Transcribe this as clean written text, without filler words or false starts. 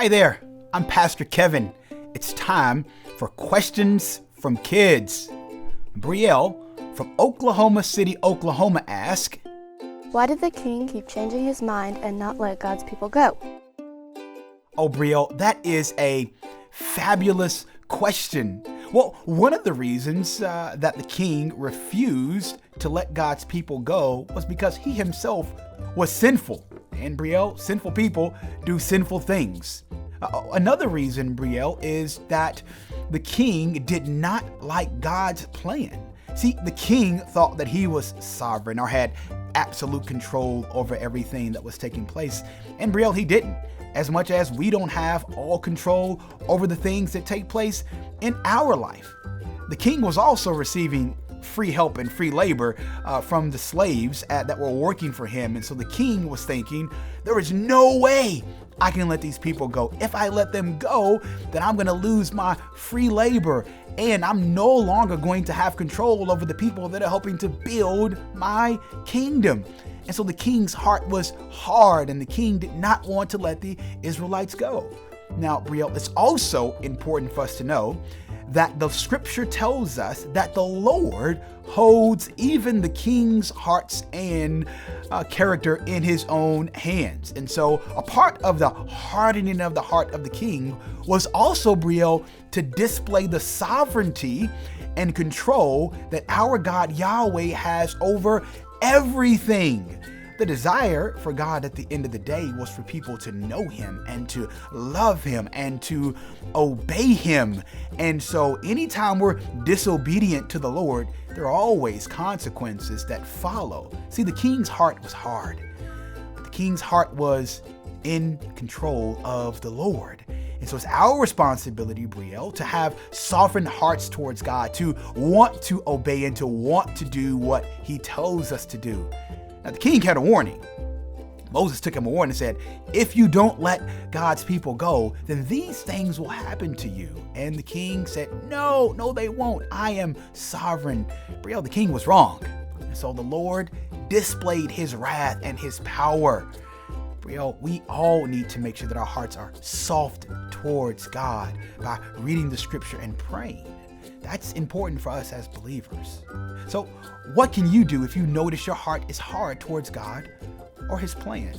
Hi there, I'm Pastor Kevin. It's time for Questions from Kids. Brielle from Oklahoma City, Oklahoma asks, why did the king keep changing his mind and not let God's people go? Oh, Brielle, that is a fabulous question. Well, one of the reasons that the king refused to let God's people go was because he himself was sinful. And Brielle, sinful people do sinful things. Another reason, Brielle, is that the king did not like God's plan. See, the king thought that he was sovereign or had absolute control over everything that was taking place. And Brielle, he didn't. As much as we don't have all control over the things that take place in our life. The king was also receiving free help and free labor from the slaves that were working for him. And so the king was thinking, there is no way I can let these people go. If I let them go, then I'm going to lose my free labor and I'm no longer going to have control over the people that are helping to build my kingdom. And so the king's heart was hard and the king did not want to let the Israelites go. Now, Brielle, it's also important for us to know that the scripture tells us that the Lord holds even the king's hearts and character in his own hands. And so a part of the hardening of the heart of the king was also, Brielle, to display the sovereignty and control that our God Yahweh has over everything. The desire for God at the end of the day was for people to know him and to love him and to obey him. And so anytime we're disobedient to the Lord, there are always consequences that follow. See, the king's heart was hard, but the king's heart was in control of the Lord. And so it's our responsibility, Brielle, to have softened hearts towards God, to want to obey and to want to do what he tells us to do. Now, the king had a warning. Moses took him a warning and said, if you don't let God's people go, then these things will happen to you. And the king said, no, they won't. I am sovereign. Brielle, the king was wrong. And so the Lord displayed his wrath and his power. Brielle, we all need to make sure that our hearts are soft towards God by reading the scripture and praying. That's important for us as believers. So what can you do if you notice your heart is hard towards God or his plan?